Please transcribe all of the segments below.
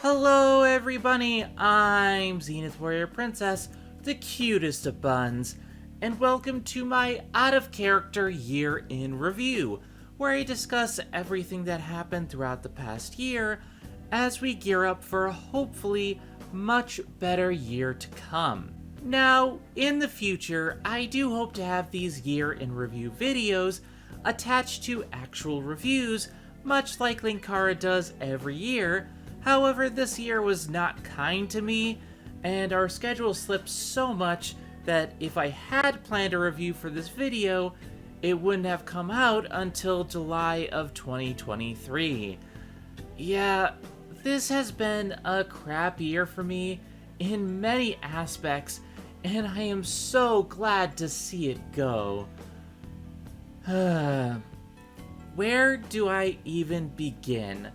Hello everybody, I'm Zenith Warrior Princess, the cutest of buns, and welcome to my Out of Character Year in Review, where I discuss everything that happened throughout the past year as we gear up for a hopefully much better year to come. Now, in the future, I do hope to have these year in review videos attached to actual reviews, much like Linkara does every year. However, this year was not kind to me, and our schedule slipped so much that if I had planned a review for this video, it wouldn't have come out until July of 2023. Yeah, this has been a crap year for me in many aspects, and I am so glad to see it go. Where do I even begin?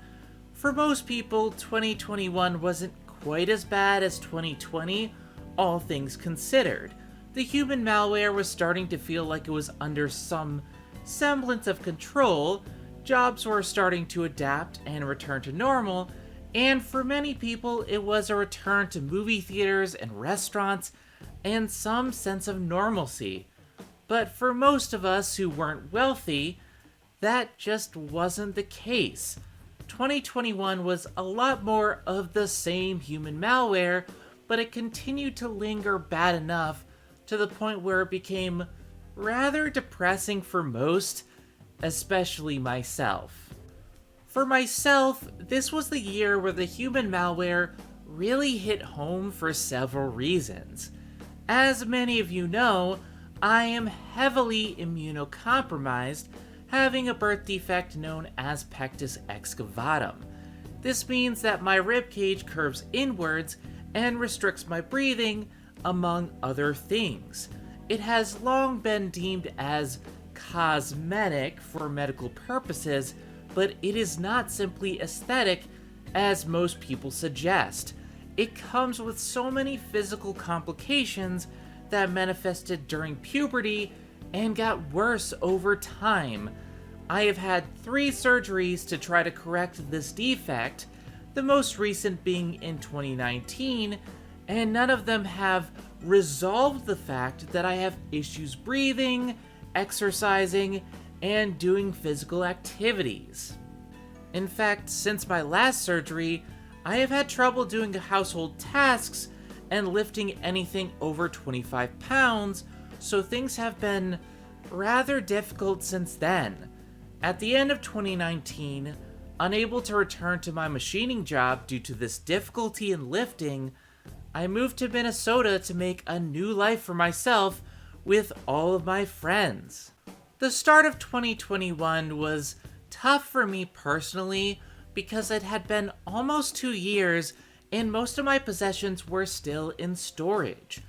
For most people, 2021 wasn't quite as bad as 2020, all things considered. The human malware was starting to feel like it was under some semblance of control, jobs were starting to adapt and return to normal, and for many people it was a return to movie theaters and restaurants and some sense of normalcy. But for most of us who weren't wealthy, that just wasn't the case. 2021 was a lot more of the same human malware, but it continued to linger bad enough to the point where it became rather depressing for most, especially myself. For myself, this was the year where the human malware really hit home for several reasons. As many of you know, I am heavily immunocompromised, having a birth defect known as pectus excavatum. This means that my ribcage curves inwards and restricts my breathing, among other things. It has long been deemed as cosmetic for medical purposes, but it is not simply aesthetic as most people suggest. It comes with so many physical complications that manifested during puberty and got worse over time. I have had 3 surgeries to try to correct this defect, the most recent being in 2019, and none of them have resolved the fact that I have issues breathing, exercising, and doing physical activities. In fact, since my last surgery, I have had trouble doing household tasks and lifting anything over 25 pounds, so things have been rather difficult since then. At the end of 2019, unable to return to my machining job due to this difficulty in lifting, I moved to Minnesota to make a new life for myself with all of my friends. The start of 2021 was tough for me personally because it had been almost 2 years and most of my possessions were still in storage.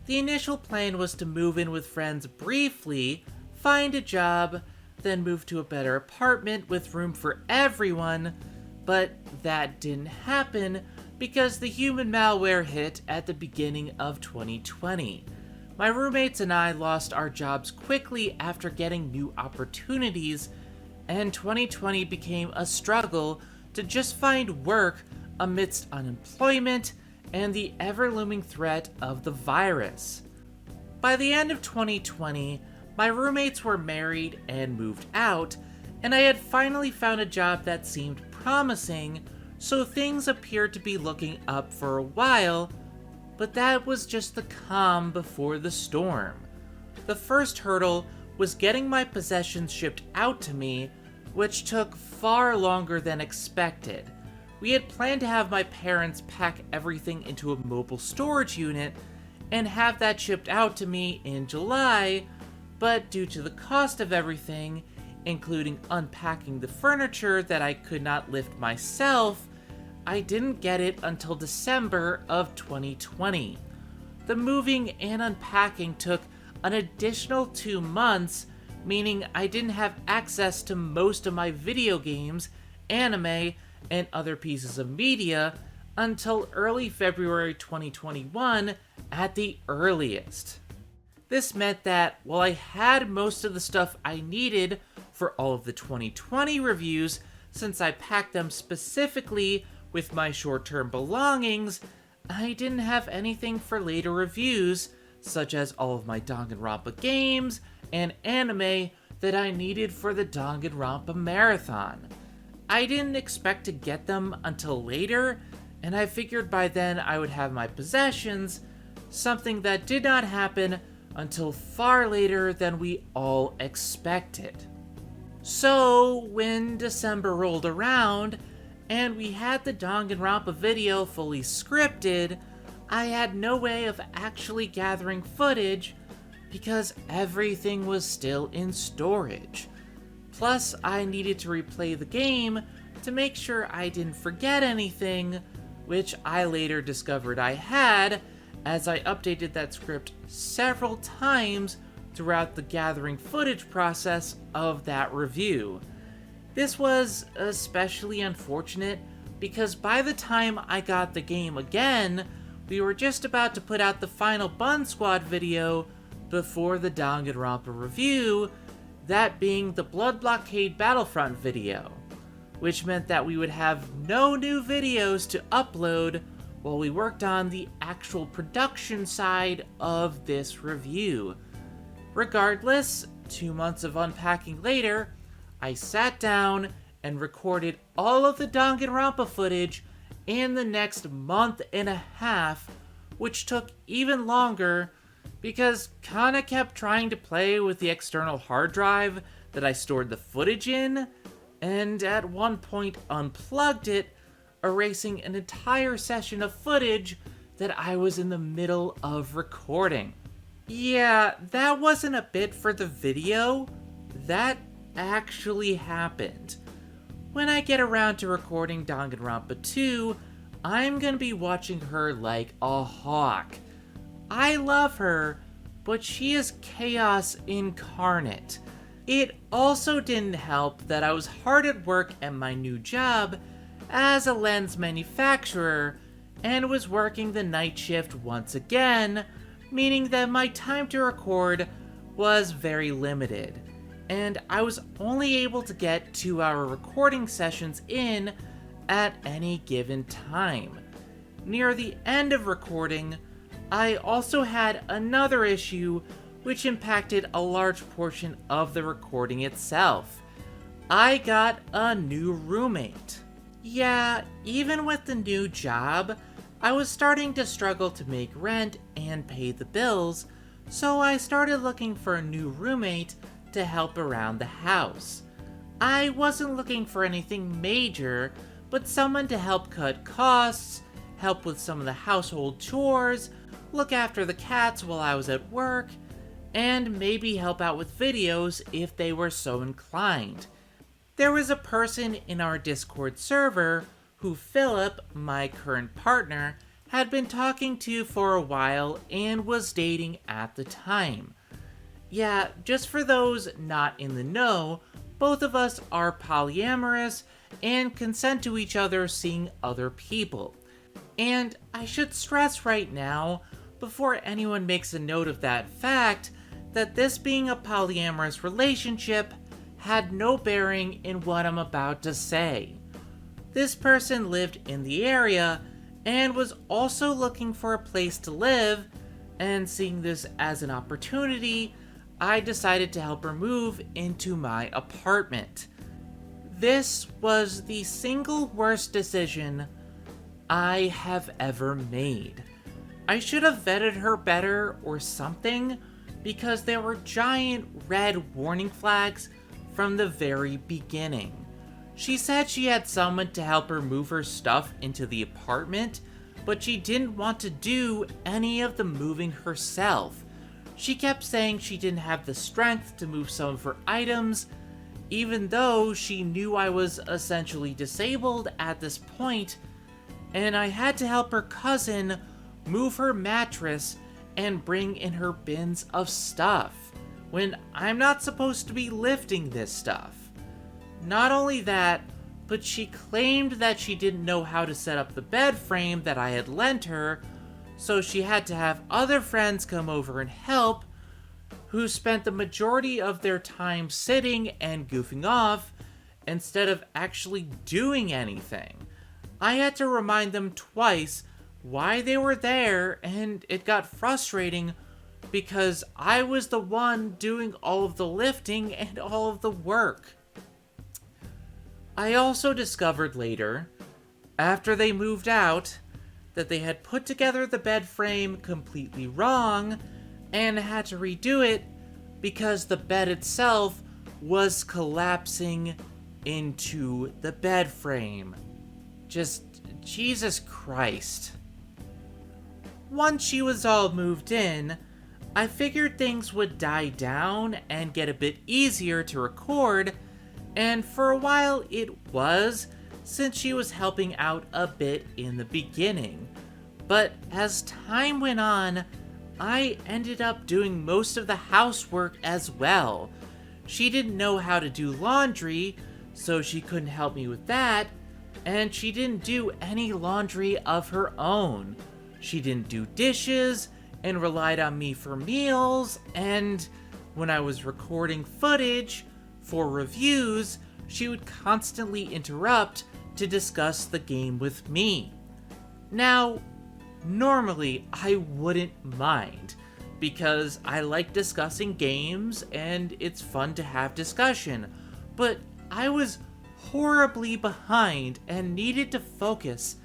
The initial plan was to move in with friends briefly, find a job, then move to a better apartment with room for everyone, but that didn't happen because the human malware hit at the beginning of 2020. My roommates and I lost our jobs quickly after getting new opportunities, and 2020 became a struggle to just find work amidst unemployment and the ever-looming threat of the virus. By the end of 2020, my roommates were married and moved out, and I had finally found a job that seemed promising, so things appeared to be looking up for a while, but that was just the calm before the storm. The first hurdle was getting my possessions shipped out to me, which took far longer than expected. We had planned to have my parents pack everything into a mobile storage unit and have that shipped out to me in July, but due to the cost of everything, including unpacking the furniture that I could not lift myself, I didn't get it until December of 2020. The moving and unpacking took an additional 2 months, meaning I didn't have access to most of my video games, anime, and other pieces of media until early February 2021 at the earliest. This meant that while I had most of the stuff I needed for all of the 2020 reviews, since I packed them specifically with my short-term belongings, I didn't have anything for later reviews, such as all of my Danganronpa games and anime that I needed for the Danganronpa marathon. I didn't expect to get them until later, and I figured by then I would have my possessions, something that did not happen until far later than we all expected. So, when December rolled around, and we had the Danganronpa video fully scripted, I had no way of actually gathering footage because everything was still in storage. Plus, I needed to replay the game to make sure I didn't forget anything, which I later discovered I had, as I updated that script several times throughout the gathering footage process of that review. This was especially unfortunate because by the time I got the game again, we were just about to put out the final Bun Squad video before the Danganronpa review, that being the Blood Blockade Battlefront video, which meant that we would have no new videos to upload while we worked on the actual production side of this review. Regardless, 2 months of unpacking later, I sat down and recorded all of the Danganronpa footage in the next month and a half, which took even longer because Kana kept trying to play with the external hard drive that I stored the footage in, and at one point unplugged it, erasing an entire session of footage that I was in the middle of recording. Yeah, that wasn't a bit for the video. That actually happened. When I get around to recording Danganronpa 2, I'm gonna be watching her like a hawk. I love her, but she is chaos incarnate. It also didn't help that I was hard at work at my new job as a lens manufacturer and was working the night shift once again, meaning that my time to record was very limited, and I was only able to get 2-hour recording sessions in at any given time. Near the end of recording, I also had another issue which impacted a large portion of the recording itself. I got a new roommate. Yeah, even with the new job, I was starting to struggle to make rent and pay the bills, so I started looking for a new roommate to help around the house. I wasn't looking for anything major, but someone to help cut costs, help with some of the household chores, look after the cats while I was at work, and maybe help out with videos if they were so inclined. There was a person in our Discord server who Philip, my current partner, had been talking to for a while and was dating at the time. Yeah, just for those not in the know, both of us are polyamorous and consent to each other seeing other people. And I should stress right now, before anyone makes a note of that fact, that this being a polyamorous relationship had no bearing in what I'm about to say. This person lived in the area and was also looking for a place to live, and seeing this as an opportunity, I decided to help her move into my apartment. This was the single worst decision I have ever made. I should have vetted her better or something, because there were giant red warning flags from the very beginning. She said she had someone to help her move her stuff into the apartment, but she didn't want to do any of the moving herself. She kept saying she didn't have the strength to move some of her items, even though she knew I was essentially disabled at this point, and I had to help her cousin move her mattress and bring in her bins of stuff, when I'm not supposed to be lifting this stuff. Not only that, but she claimed that she didn't know how to set up the bed frame that I had lent her, so she had to have other friends come over and help, who spent the majority of their time sitting and goofing off instead of actually doing anything. I had to remind them twice why they were there, and it got frustrating because I was the one doing all of the lifting and all of the work. I also discovered later, after they moved out, that they had put together the bed frame completely wrong and had to redo it because the bed itself was collapsing into the bed frame. Just, Jesus Christ. Once she was all moved in, I figured things would die down and get a bit easier to record, and for a while it was, since she was helping out a bit in the beginning. But as time went on, I ended up doing most of the housework as well. She didn't know how to do laundry, so she couldn't help me with that, and she didn't do any laundry of her own. She didn't do dishes and relied on me for meals, and when I was recording footage for reviews, she would constantly interrupt to discuss the game with me. Now, normally I wouldn't mind, because I like discussing games and it's fun to have discussion, but I was horribly behind and needed to focus,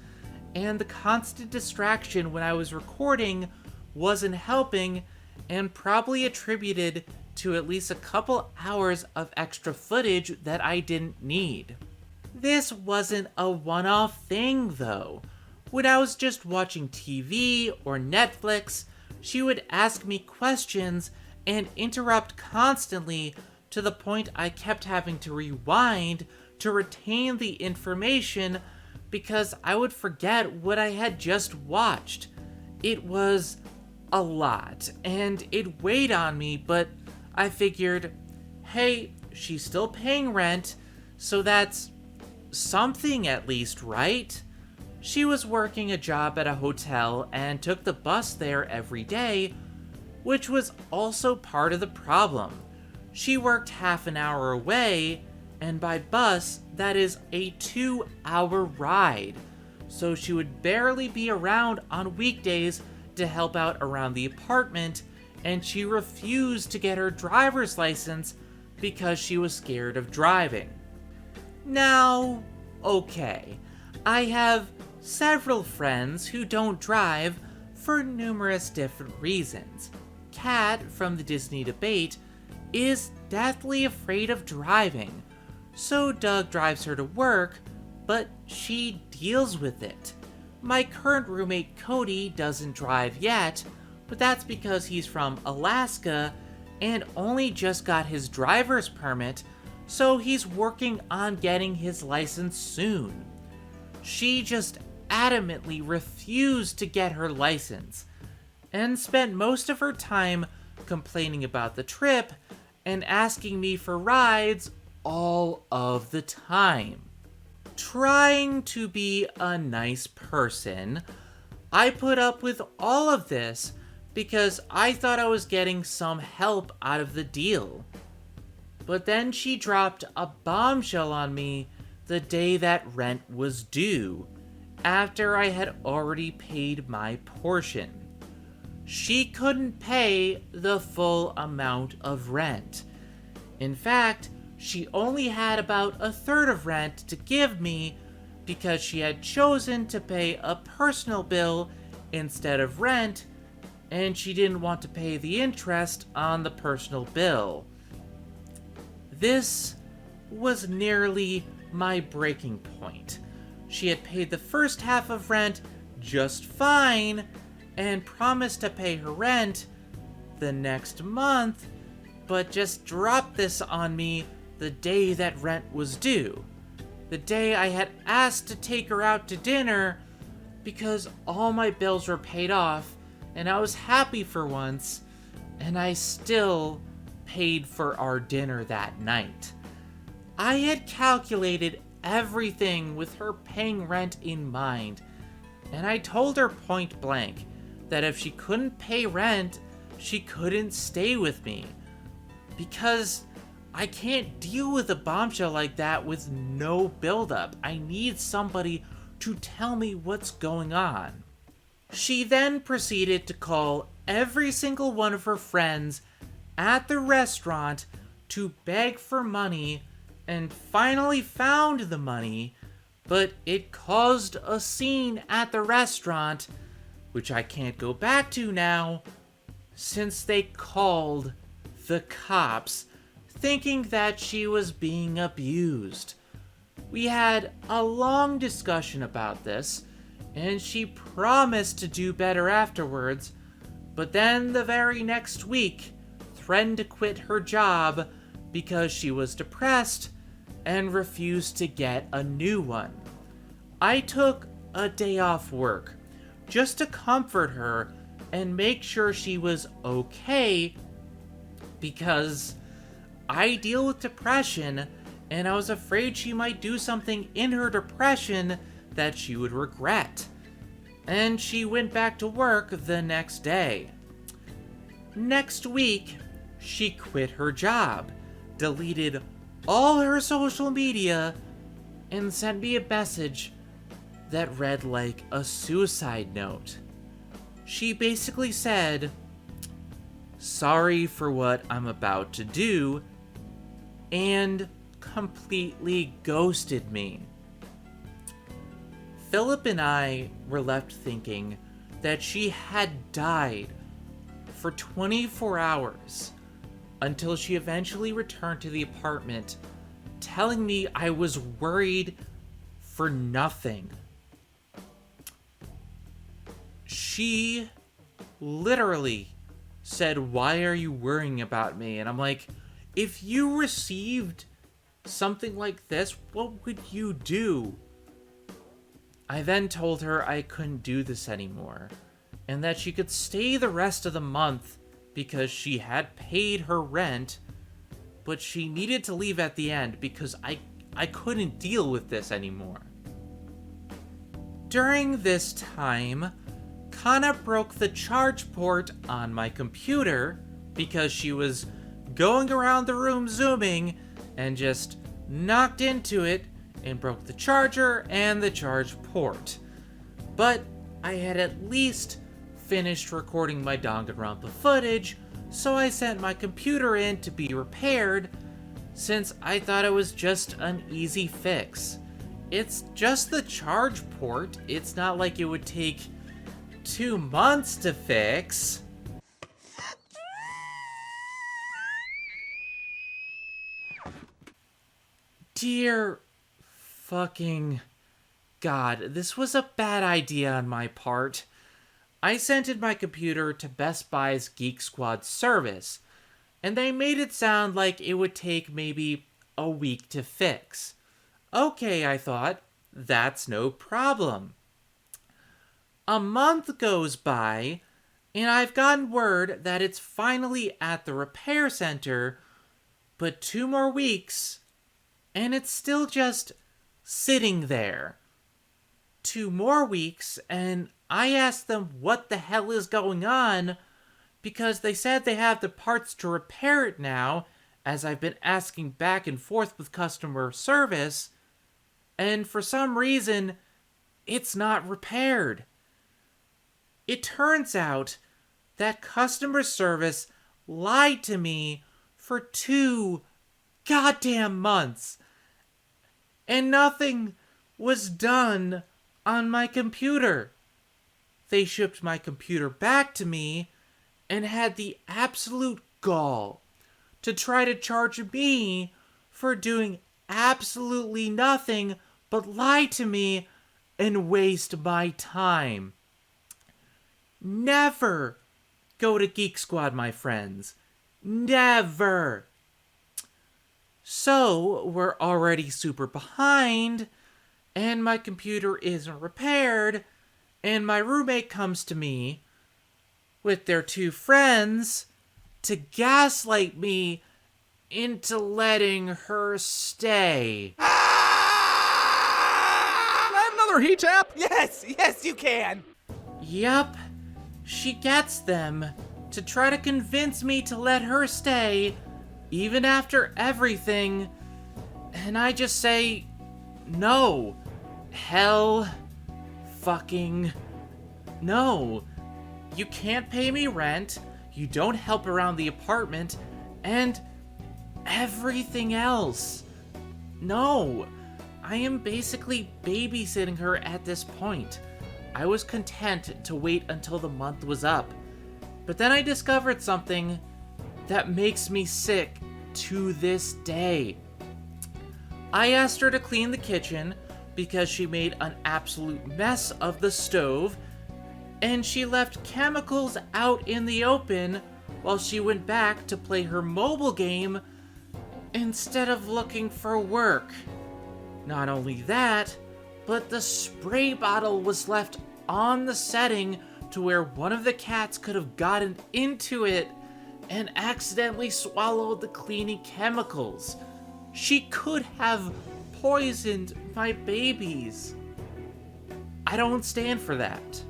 and the constant distraction when I was recording wasn't helping, and probably attributed to at least a couple hours of extra footage that I didn't need. This wasn't a one-off thing though. When I was just watching TV or Netflix, she would ask me questions and interrupt constantly, to the point I kept having to rewind to retain the information because I would forget what I had just watched. It was a lot, and it weighed on me, but I figured, hey, she's still paying rent, so that's something at least, right? She was working a job at a hotel and took the bus there every day, which was also part of the problem. She worked half an hour away, and by bus, that is a 2-hour ride. So she would barely be around on weekdays to help out around the apartment, and she refused to get her driver's license because she was scared of driving. Now, okay, I have several friends who don't drive for numerous different reasons. Kat from the Disney debate is deathly afraid of driving, so Doug drives her to work, but she deals with it. My current roommate Cody doesn't drive yet, but that's because he's from Alaska and only just got his driver's permit, so he's working on getting his license soon. She just adamantly refused to get her license, and spent most of her time complaining about the trip and asking me for rides all of the time. Trying to be a nice person, I put up with all of this because I thought I was getting some help out of the deal. But then she dropped a bombshell on me the day that rent was due, after I had already paid my portion. She couldn't pay the full amount of rent. In fact, she only had about a third of rent to give me because she had chosen to pay a personal bill instead of rent, and she didn't want to pay the interest on the personal bill. This was nearly my breaking point. She had paid the first half of rent just fine and promised to pay her rent the next month, but just dropped this on me the day that rent was due. The day I had asked to take her out to dinner because all my bills were paid off and I was happy for once, and I still paid for our dinner that night. I had calculated everything with her paying rent in mind, and I told her point blank that if she couldn't pay rent, she couldn't stay with me, because I can't deal with a bombshell like that with no buildup. I need somebody to tell me what's going on. She then proceeded to call every single one of her friends at the restaurant to beg for money, and finally found the money, but it caused a scene at the restaurant, which I can't go back to now, since they called the cops, thinking that she was being abused. We had a long discussion about this, and she promised to do better afterwards, but then the very next week threatened to quit her job because she was depressed and refused to get a new one. I took a day off work just to comfort her and make sure she was okay, because I deal with depression and I was afraid she might do something in her depression that she would regret. And she went back to work the next day. Next week, she quit her job, deleted all her social media, and sent me a message that read like a suicide note. She basically said, "Sorry for what I'm about to do," and completely ghosted me. Philip and I were left thinking that she had died for 24 hours until she eventually returned to the apartment, telling me I was worried for nothing. She literally said, "Why are you worrying about me?" And I'm like, if you received something like this, what would you do? I then told her I couldn't do this anymore, and that she could stay the rest of the month because she had paid her rent, but she needed to leave at the end because I couldn't deal with this anymore. During this time, Kana broke the charge port on my computer because she was going around the room zooming and just knocked into it and broke the charger and the charge port. But I had at least finished recording my Danganronpa footage, so I sent my computer in to be repaired, since I thought it was just an easy fix. It's just the charge port. It's not like it would take 2 months to fix. Dear fucking God, this was a bad idea on my part. I sent in my computer to Best Buy's Geek Squad service, and they made it sound like it would take maybe a week to fix. Okay, I thought, that's no problem. A month goes by, and I've gotten word that it's finally at the repair center, but 2 more weeks, and it's still just sitting there. 2 more weeks, and I asked them what the hell is going on, because they said they have the parts to repair it now, as I've been asking back and forth with customer service, and for some reason, it's not repaired. It turns out that customer service lied to me for 2 goddamn months, and nothing was done on my computer. They shipped my computer back to me and had the absolute gall to try to charge me for doing absolutely nothing but lie to me and waste my time. Never go to Geek Squad, my friends. Never. So, we're already super behind, and my computer isn't repaired, and my roommate comes to me with their 2 friends to gaslight me into letting her stay. Another heat tap? Yes, you can. Yup. She gets them to try to convince me to let her stay, even after everything, and I just say, no. Hell fucking... No. You can't pay me rent, you don't help around the apartment, and everything else. No. I am basically babysitting her at this point. I was content to wait until the month was up. But then I discovered something that makes me sick to this day. I asked her to clean the kitchen because she made an absolute mess of the stove, and she left chemicals out in the open while she went back to play her mobile game instead of looking for work. Not only that, but the spray bottle was left on the setting to where one of the cats could have gotten into it and accidentally swallowed the cleaning chemicals. She could have poisoned my babies. I don't stand for that.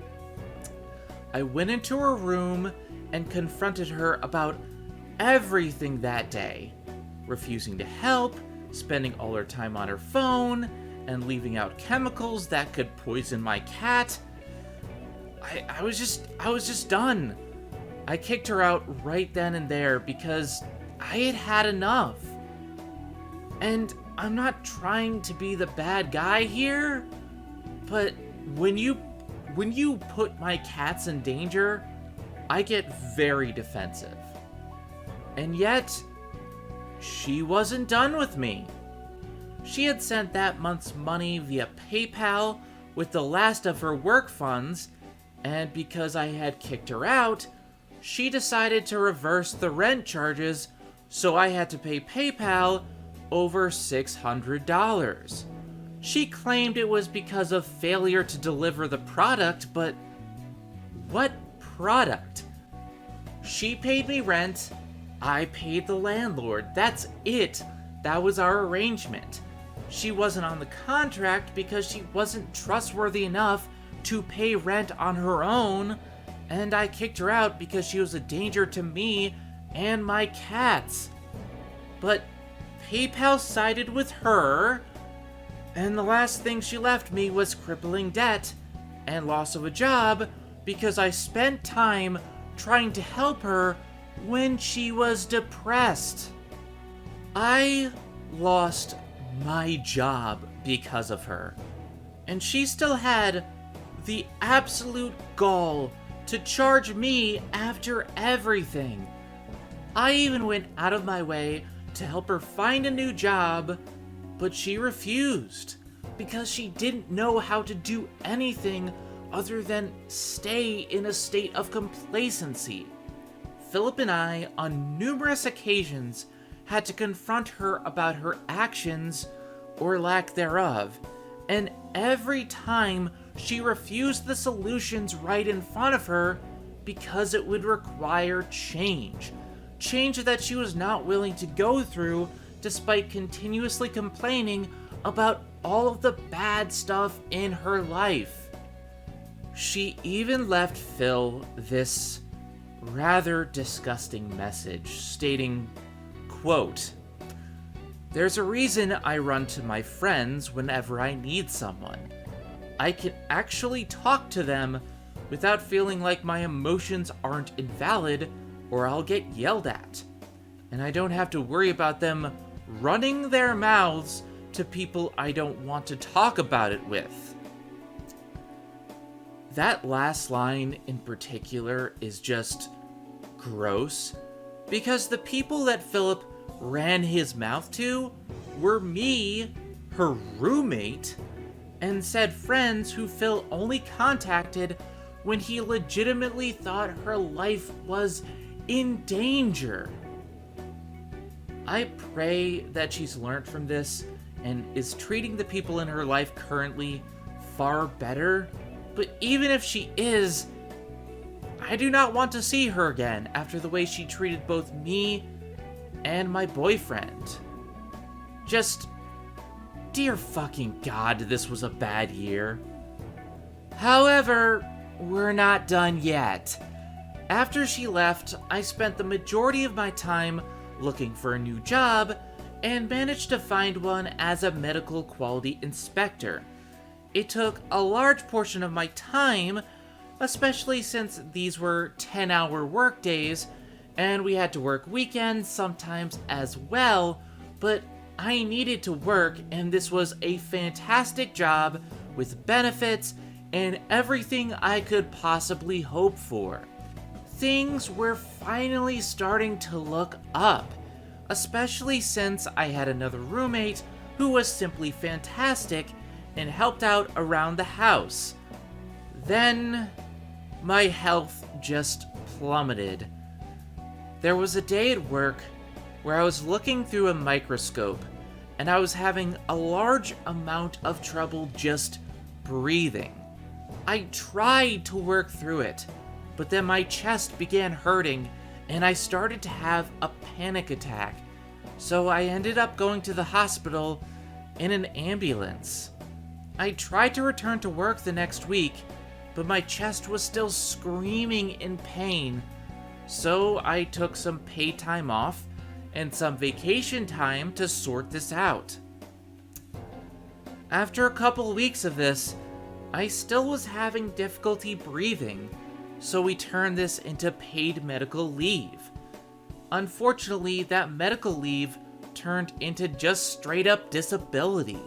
I went into her room and confronted her about everything that day, refusing to help, spending all her time on her phone, and leaving out chemicals that could poison my cat. I was just done. I kicked her out right then and there because I had had enough. And I'm not trying to be the bad guy here, but when you put my cats in danger, I get very defensive. And yet, she wasn't done with me. She had sent that month's money via PayPal with the last of her work funds, and because I had kicked her out, she decided to reverse the rent charges, so I had to pay PayPal over $600. She claimed it was because of failure to deliver the product, but what product? She paid me rent, I paid the landlord. That's it. That was our arrangement. She wasn't on the contract because she wasn't trustworthy enough to pay rent on her own, and I kicked her out because she was a danger to me and my cats. But PayPal sided with her, and the last thing she left me was crippling debt and loss of a job because I spent time trying to help her when she was depressed. I lost my job because of her, and she still had the absolute gall to charge me after everything. I even went out of my way to help her find a new job, but she refused because she didn't know how to do anything other than stay in a state of complacency. Philip and I, on numerous occasions, had to confront her about her actions or lack thereof, and every time she refused the solutions right in front of her because it would require change. Change that she was not willing to go through despite continuously complaining about all of the bad stuff in her life. She even left Phil this rather disgusting message stating, quote, "There's a reason I run to my friends whenever I need someone. I can actually talk to them without feeling like my emotions aren't invalid or I'll get yelled at. And I don't have to worry about them running their mouths to people I don't want to talk about it with." That last line in particular is just gross, because the people that Philip ran his mouth to were me, her roommate, and said friends who Phil only contacted when he legitimately thought her life was in danger. I pray that she's learned from this and is treating the people in her life currently far better, but even if she is, I do not want to see her again after the way she treated both me and my boyfriend. Just, dear fucking God, this was a bad year. However, we're not done yet. After she left, I spent the majority of my time looking for a new job and managed to find one as a medical quality inspector. It took a large portion of my time, especially since these were 10-hour work days, and we had to work weekends sometimes as well, but I needed to work, and this was a fantastic job with benefits and everything I could possibly hope for. Things were finally starting to look up, especially since I had another roommate who was simply fantastic and helped out around the house. Then, my health just plummeted. There was a day at work where I was looking through a microscope and I was having a large amount of trouble just breathing. I tried to work through it, but then my chest began hurting and I started to have a panic attack. So I ended up going to the hospital in an ambulance. I tried to return to work the next week, but my chest was still screaming in pain. So I took some paid time off and some vacation time to sort this out. After a couple weeks of this, I still was having difficulty breathing, so we turned this into paid medical leave. Unfortunately, that medical leave turned into just straight up disability.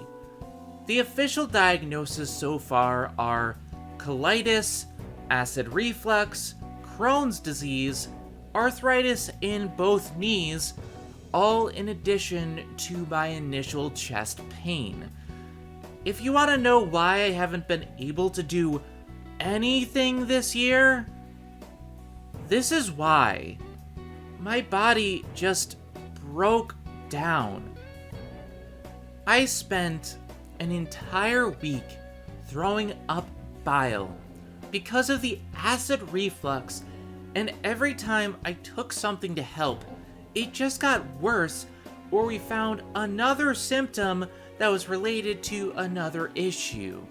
The official diagnoses so far are colitis, acid reflux, Crohn's disease, arthritis in both knees, all in addition to my initial chest pain. If you want to know why I haven't been able to do anything this year, this is why. My body just broke down. I spent an entire week throwing up bile because of the acid reflux, and every time I took something to help, it just got worse, or we found another symptom that was related to another issue.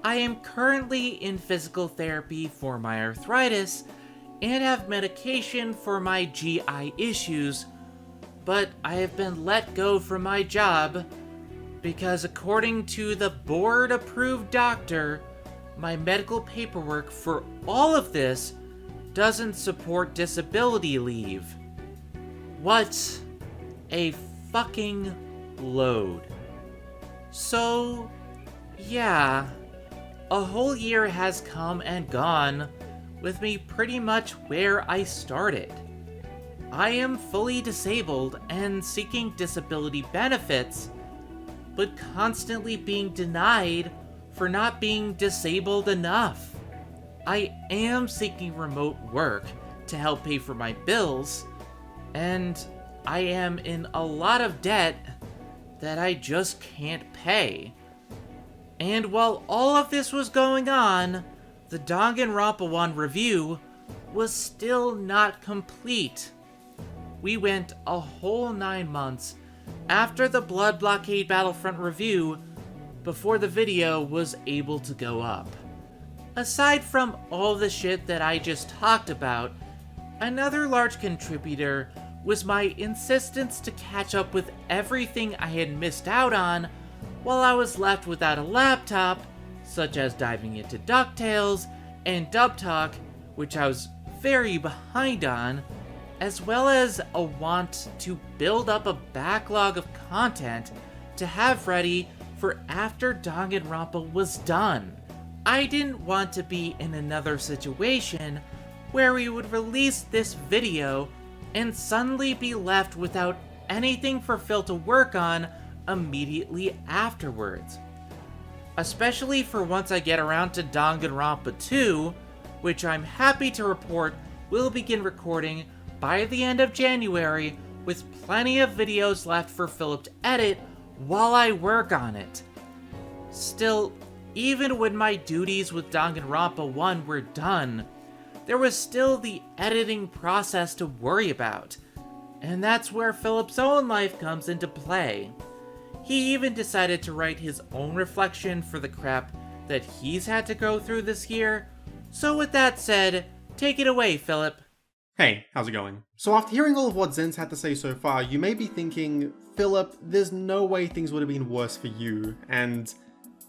I am currently in physical therapy for my arthritis and have medication for my GI issues, but I have been let go from my job because, according to the board-approved doctor, my medical paperwork for all of this doesn't support disability leave. What a fucking load. So, yeah, a whole year has come and gone with me pretty much where I started. I am fully disabled and seeking disability benefits, but constantly being denied for not being disabled enough. I am seeking remote work to help pay for my bills, and I am in a lot of debt that I just can't pay. And while all of this was going on, the Danganronpa 1 review was still not complete. We went a whole 9 months after the Blood Blockade Battlefront review before the video was able to go up. Aside from all the shit that I just talked about, another large contributor was my insistence to catch up with everything I had missed out on while I was left without a laptop, such as diving into DuckTales and Dub Talk, which I was very behind on, as well as a want to build up a backlog of content to have ready for after Danganronpa was done. I didn't want to be in another situation where we would release this video and suddenly be left without anything for Phil to work on immediately afterwards. Especially for once I get around to Danganronpa 2, which I'm happy to report will begin recording by the end of January, with plenty of videos left for Philip to edit while I work on it. Still, even when my duties with Danganronpa 1 were done, there was still the editing process to worry about, and that's where Philip's own life comes into play. He even decided to write his own reflection for the crap that he's had to go through this year. So with that said, take it away, Philip. Hey, how's it going? So after hearing all of what Zen's had to say so far, you may be thinking, Philip, there's no way things would have been worse for you, and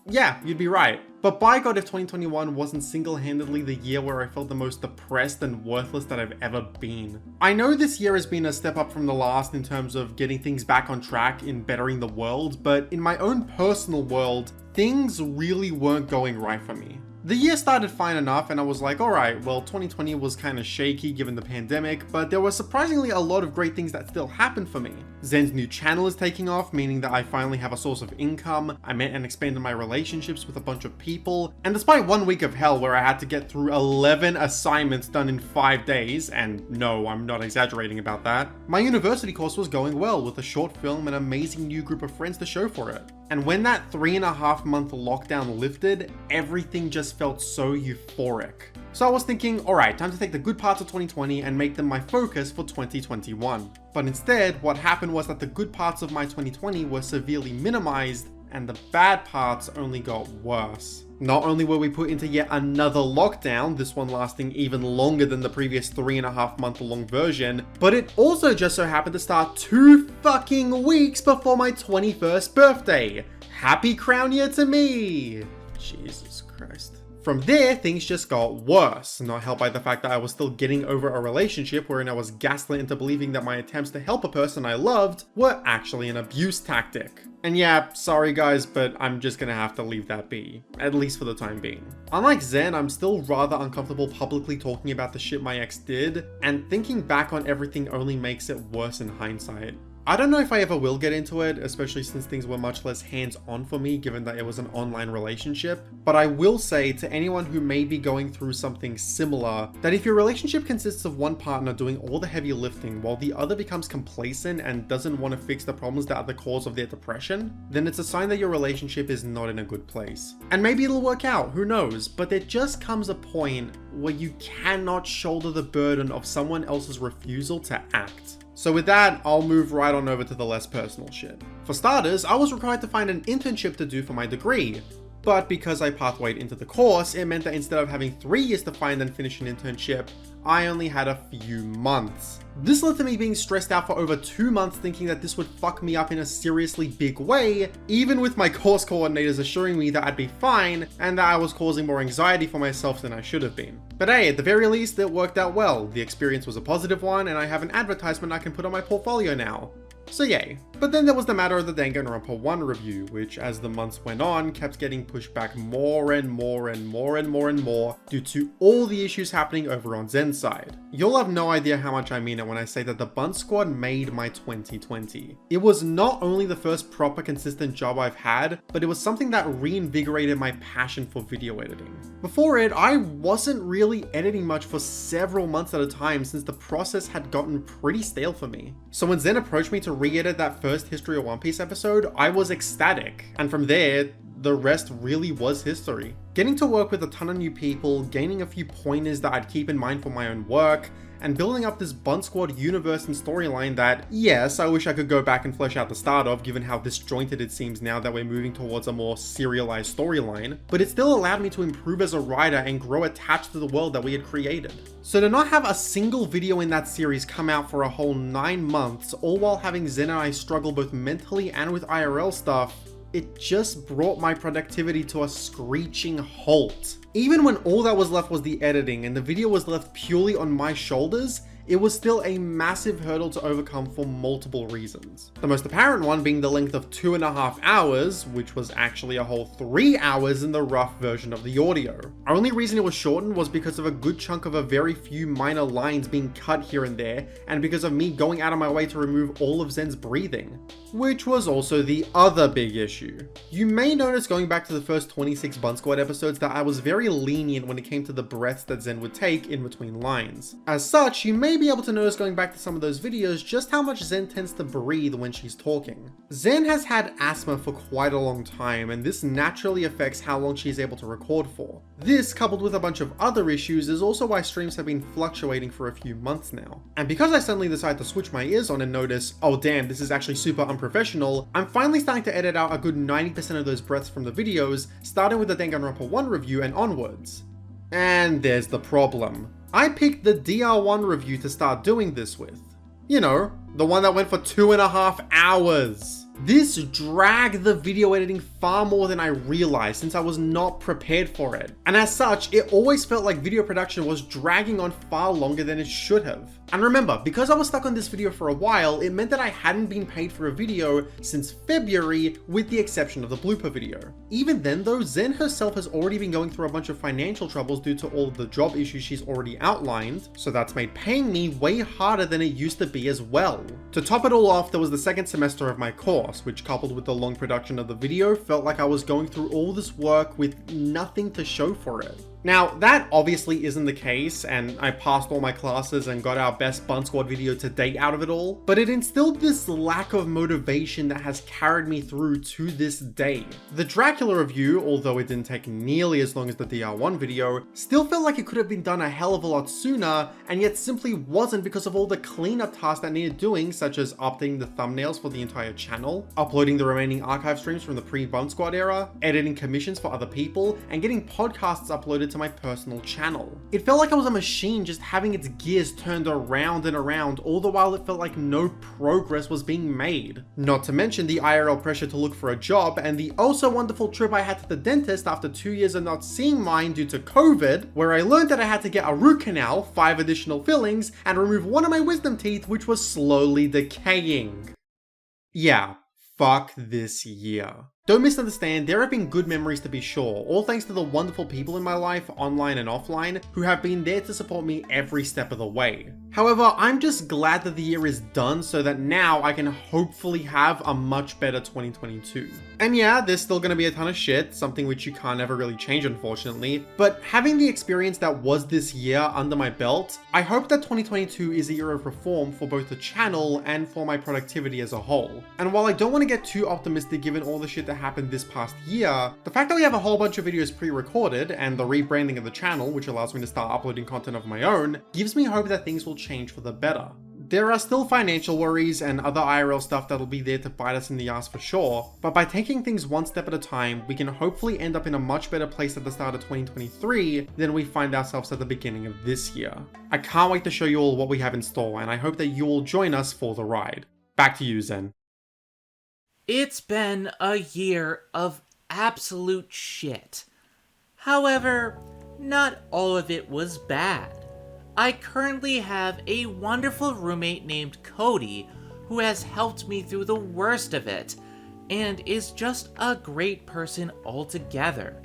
yeah, you'd be right. But by God, if 2021 wasn't single-handedly the year where I felt the most depressed and worthless that I've ever been. I know this year has been a step up from the last in terms of getting things back on track in bettering the world, but in my own personal world, things really weren't going right for me. The year started fine enough and I was like, alright, well 2020 was kind of shaky given the pandemic, but there were surprisingly a lot of great things that still happened for me. Zen's new channel is taking off, meaning that I finally have a source of income, I met and expanded my relationships with a bunch of people, and despite 1 week of hell where I had to get through 11 assignments done in 5 days, and no, I'm not exaggerating about that, my university course was going well with a short film and an amazing new group of friends to show for it. And when that 3.5-month lockdown lifted, everything just felt so euphoric. So I was thinking, alright, time to take the good parts of 2020 and make them my focus for 2021. But instead, what happened was that the good parts of my 2020 were severely minimized, and the bad parts only got worse. Not only were we put into yet another lockdown, this one lasting even longer than the previous 3.5-month long version, but it also just so happened to start 2 fucking weeks before my 21st birthday. Happy crown year to me! Jesus Christ. From there, things just got worse, not helped by the fact that I was still getting over a relationship wherein I was gaslit into believing that my attempts to help a person I loved were actually an abuse tactic. And yeah, sorry guys, but I'm just gonna have to leave that be, at least for the time being. Unlike Zen, I'm still rather uncomfortable publicly talking about the shit my ex did, and thinking back on everything only makes it worse in hindsight. I don't know if I ever will get into it, especially since things were much less hands-on for me given that it was an online relationship, but I will say to anyone who may be going through something similar, that if your relationship consists of one partner doing all the heavy lifting while the other becomes complacent and doesn't want to fix the problems that are the cause of their depression, then it's a sign that your relationship is not in a good place. And maybe it'll work out, who knows, but there just comes a point where you cannot shoulder the burden of someone else's refusal to act. So with that, I'll move right on over to the less personal shit. For starters, I was required to find an internship to do for my degree, but because I pathwayed into the course, it meant that instead of having 3 years to find and finish an internship, I only had a few months. This led to me being stressed out for over 2 months thinking that this would fuck me up in a seriously big way, even with my course coordinators assuring me that I'd be fine and that I was causing more anxiety for myself than I should have been. But hey, at the very least, it worked out well. The experience was a positive one and I have an advertisement I can put on my portfolio now. So yay. But then there was the matter of the Danganronpa 1 review, which as the months went on, kept getting pushed back more and more and more and more and more due to all the issues happening over on Zen's side. You'll have no idea how much I mean it when I say that the Bunt Squad made my 2020. It was not only the first proper consistent job I've had, but it was something that reinvigorated my passion for video editing. Before it, I wasn't really editing much for several months at a time since the process had gotten pretty stale for me. So when Zen approached me to re-edit that first History of One Piece episode, I was ecstatic. And from there, the rest really was history. Getting to work with a ton of new people, gaining a few pointers that I'd keep in mind for my own work, and building up this Bunt Squad universe and storyline that, yes, I wish I could go back and flesh out the start of, given how disjointed it seems now that we're moving towards a more serialized storyline, but it still allowed me to improve as a writer and grow attached to the world that we had created. So to not have a single video in that series come out for a whole 9 months, all while having Zen and I struggle both mentally and with IRL stuff, it just brought my productivity to a screeching halt. Even when all that was left was the editing and the video was left purely on my shoulders, it was still a massive hurdle to overcome for multiple reasons. The most apparent one being the length of 2.5 hours, which was actually a whole 3 hours in the rough version of the audio. Only reason it was shortened was because of a good chunk of a very few minor lines being cut here and there, and because of me going out of my way to remove all of Zen's breathing, which was also the other big issue. You may notice going back to the first 26 Bunt Squad episodes that I was very lenient when it came to the breaths that Zen would take in between lines. As such, you may be able to notice going back to some of those videos just how much Zen tends to breathe when she's talking. Zen has had asthma for quite a long time, and this naturally affects how long she's able to record for. This, coupled with a bunch of other issues, is also why streams have been fluctuating for a few months now. And because I suddenly decided to switch my ears on and notice, oh damn, this is actually super unprofessional, I'm finally starting to edit out a good 90% of those breaths from the videos, starting with the Danganronpa 1 review and onwards. And there's the problem. I picked the DR1 review to start doing this with. You know, the one that went for 2.5 hours. This dragged the video editing far more than I realized since I was not prepared for it. And as such, it always felt like video production was dragging on far longer than it should have. And remember, because I was stuck on this video for a while, it meant that I hadn't been paid for a video since February, with the exception of the blooper video. Even then though, Zen herself has already been going through a bunch of financial troubles due to all of the job issues she's already outlined, so that's made paying me way harder than it used to be as well. To top it all off, there was the second semester of my course, which coupled with the long production of the video felt like I was going through all this work with nothing to show for it. Now, that obviously isn't the case, and I passed all my classes and got our best Bun Squad video to date out of it all, but it instilled this lack of motivation that has carried me through to this day. The Dracula review, although it didn't take nearly as long as the DR1 video, still felt like it could have been done a hell of a lot sooner, and yet simply wasn't because of all the cleanup tasks that needed doing, such as updating the thumbnails for the entire channel, uploading the remaining archive streams from the pre-Bun Squad era, editing commissions for other people, and getting podcasts uploaded to my personal channel. It felt like I was a machine just having its gears turned around and around, all the while it felt like no progress was being made. Not to mention the IRL pressure to look for a job and the also wonderful trip I had to the dentist after 2 years of not seeing mine due to COVID, where I learned that I had to get a root canal, 5 additional fillings, and remove one of my wisdom teeth which was slowly decaying. Yeah, fuck this year. Don't misunderstand, there have been good memories to be sure, all thanks to the wonderful people in my life, online and offline, who have been there to support me every step of the way. However, I'm just glad that the year is done so that now I can hopefully have a much better 2022. And yeah, there's still gonna be a ton of shit, something which you can't ever really change unfortunately, but having the experience that was this year under my belt, I hope that 2022 is a year of reform for both the channel and for my productivity as a whole. And while I don't want to get too optimistic given all the shit that happened this past year, the fact that we have a whole bunch of videos pre-recorded and the rebranding of the channel, which allows me to start uploading content of my own, gives me hope that things will change for the better. There are still financial worries and other IRL stuff that'll be there to bite us in the ass for sure, but by taking things one step at a time, we can hopefully end up in a much better place at the start of 2023 than we find ourselves at the beginning of this year. I can't wait to show you all what we have in store, and I hope that you will join us for the ride. Back to you, Zen. It's been a year of absolute shit. However, not all of it was bad. I currently have a wonderful roommate named Cody who has helped me through the worst of it and is just a great person altogether.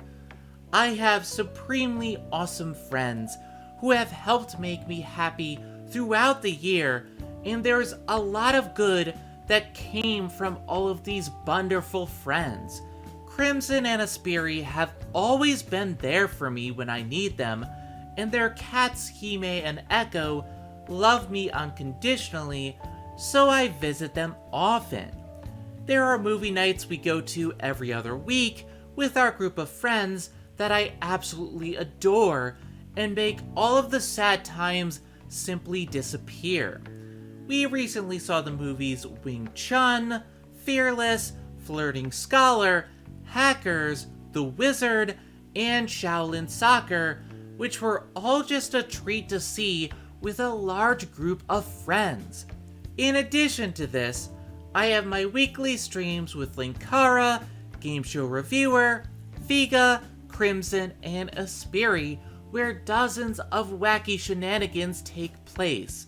I have supremely awesome friends who have helped make me happy throughout the year, and there's a lot of good that came from all of these wonderful friends. Crimson and Aspiri have always been there for me when I need them, and their cats Hime and Echo love me unconditionally, so I visit them often. There are movie nights we go to every other week with our group of friends that I absolutely adore and make all of the sad times simply disappear. We recently saw the movies Wing Chun, Fearless, Flirting Scholar, Hackers, The Wizard, and Shaolin Soccer, which were all just a treat to see with a large group of friends. In addition to this, I have my weekly streams with Linkara, Game Show Reviewer, Vega, Crimson, and Aspiri, where dozens of wacky shenanigans take place.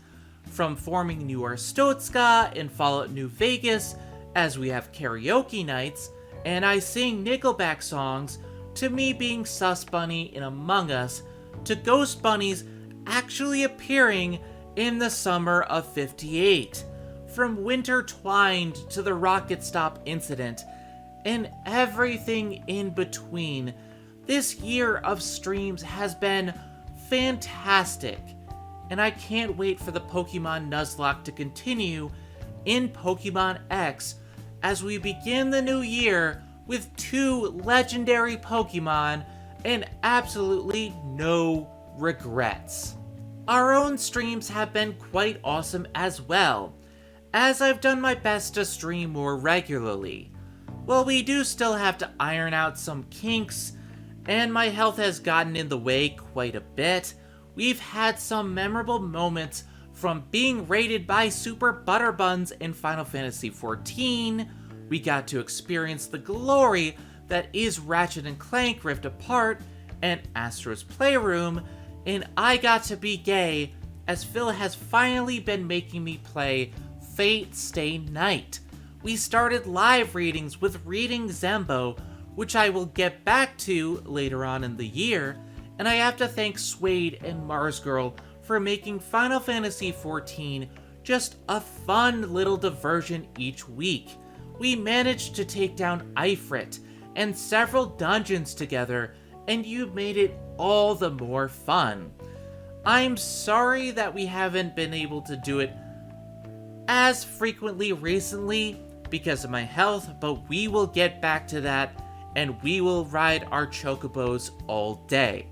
From forming New Arstotzka in Fallout New Vegas, as we have karaoke nights, and I sing Nickelback songs, to me being Sus Bunny in Among Us, to Ghost Bunnies actually appearing in the summer of '58. From Winter Twined to the Rocket Stop incident, and everything in between. This year of streams has been fantastic, and I can't wait for the Pokemon Nuzlocke to continue in Pokemon X as we begin the new year with 2 legendary Pokemon and absolutely no regrets. Our own streams have been quite awesome as well, as I've done my best to stream more regularly. While we do still have to iron out some kinks, and my health has gotten in the way quite a bit, we've had some memorable moments from being raided by Super Butterbuns in Final Fantasy XIV, we got to experience the glory that is Ratchet & Clank Rift Apart and Astro's Playroom, and I got to be gay as Phil has finally been making me play Fate Stay Night. We started live readings with Reading Zembo, which I will get back to later on in the year, and I have to thank Suede and Mars Girl for making Final Fantasy XIV just a fun little diversion each week. We managed to take down Ifrit and several dungeons together, and you made it all the more fun. I'm sorry that we haven't been able to do it as frequently recently because of my health, but we will get back to that, and we will ride our chocobos all day.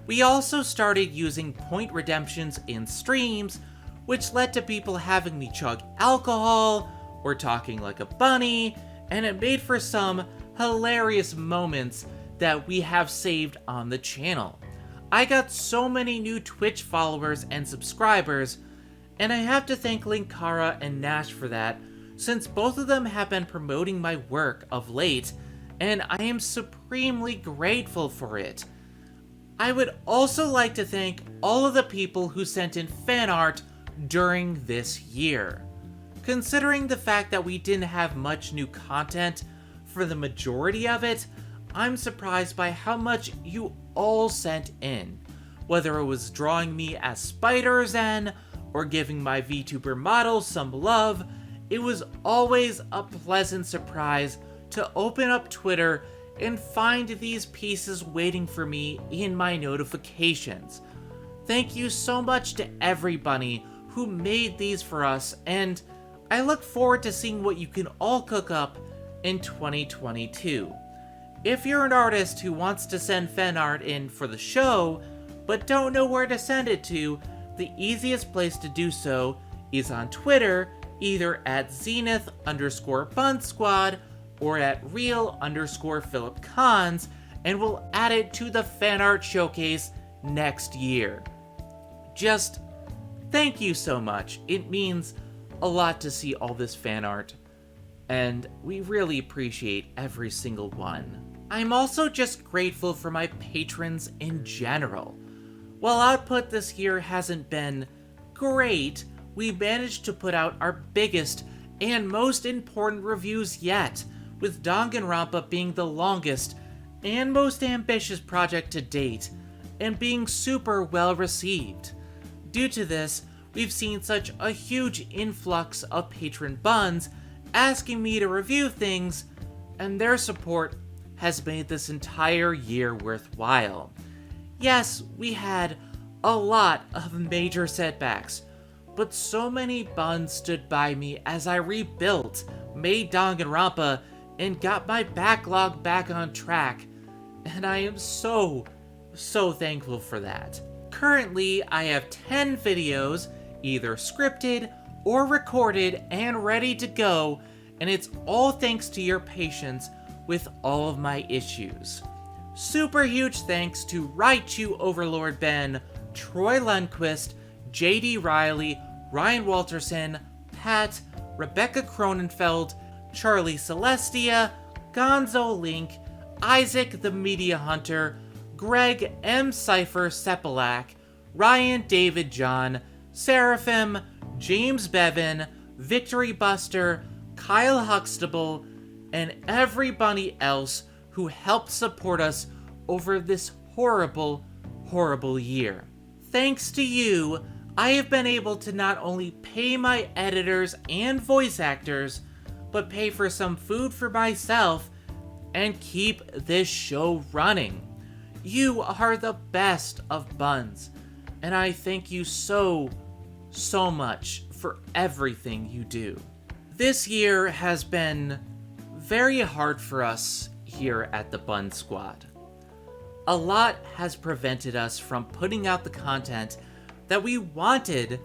We also started using point redemptions in streams, which led to people having me chug alcohol or talking like a bunny, and it made for some hilarious moments that we have saved on the channel. I got so many new Twitch followers and subscribers, and I have to thank Linkara and Nash for that, since both of them have been promoting my work of late, and I am supremely grateful for it. I would also like to thank all of the people who sent in fan art during this year. Considering the fact that we didn't have much new content for the majority of it, I'm surprised by how much you all sent in. Whether it was drawing me as Spider-Zen or giving my VTuber model some love, it was always a pleasant surprise to open up Twitter and find these pieces waiting for me in my notifications. Thank you so much to everybody who made these for us, and I look forward to seeing what you can all cook up in 2022. If you're an artist who wants to send fan art in for the show, but don't know where to send it to, the easiest place to do so is on Twitter, either at Zenith_BunSquad or at real_PhilipCons, and we'll add it to the fan art showcase next year. Just thank you so much. It means a lot to see all this fan art, and we really appreciate every single one. I'm also just grateful for my patrons in general. While output this year hasn't been great, we managed to put out our biggest and most important reviews yet, with Danganronpa being the longest and most ambitious project to date, and being super well received. Due to this, we've seen such a huge influx of patron buns asking me to review things, and their support has made this entire year worthwhile. Yes, we had a lot of major setbacks, but so many buns stood by me as I rebuilt, made Danganronpa, and got my backlog back on track, and I am so thankful for that. Currently, I have 10 videos, either scripted or recorded and ready to go, and it's all thanks to your patience with all of my issues. Super huge thanks to Raichu Overlord Ben, Troy Lundquist, JD Riley, Ryan Walterson, Pat, Rebecca Cronenfeld, Charlie Celestia, Gonzo Link, Isaac the Media Hunter, Greg M. Cypher Sepalak, Ryan David John, Seraphim, James Bevan, Victory Buster, Kyle Huxtable, and everybody else who helped support us over this horrible year. Thanks to you, I have been able to not only pay my editors and voice actors, but pay for some food for myself and keep this show running. You are the best of buns, and I thank you so much for everything you do. This year has been very hard for us here at the Bun Squad. A lot has prevented us from putting out the content that we wanted,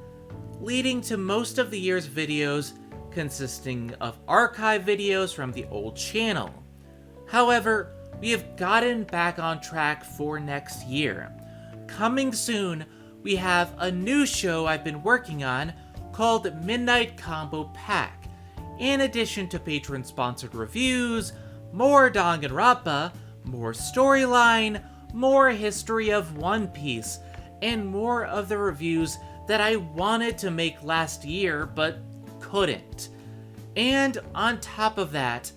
leading to most of the year's videos consisting of archive videos from the old channel. However, we have gotten back on track for next year. Coming soon, we have a new show I've been working on called Midnight Combo Pack. in addition to patron-sponsored reviews, more Danganronpa, more storyline, more history of One Piece, and more of the reviews that I wanted to make last year but couldn't. And on top of that,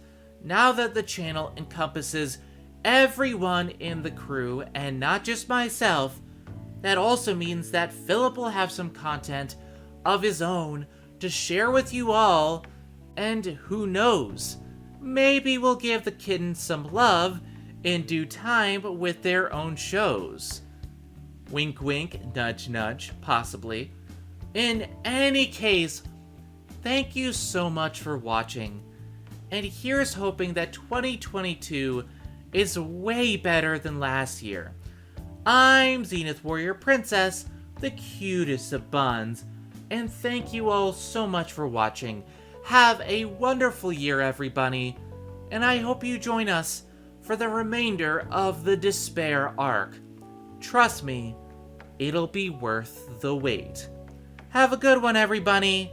now that the channel encompasses everyone in the crew and not just myself, that also means that Philip will have some content of his own to share with you all, and who knows, maybe we'll give the kittens some love in due time with their own shows. Wink wink, nudge nudge, possibly. In any case, thank you so much for watching, and here's hoping that 2022 is way better than last year. I'm Zenith Warrior Princess, the cutest of buns, and thank you all so much for watching. Have a wonderful year, everybody, and I hope you join us for the remainder of the Despair arc. Trust me, it'll be worth the wait. Have a good one, everybody!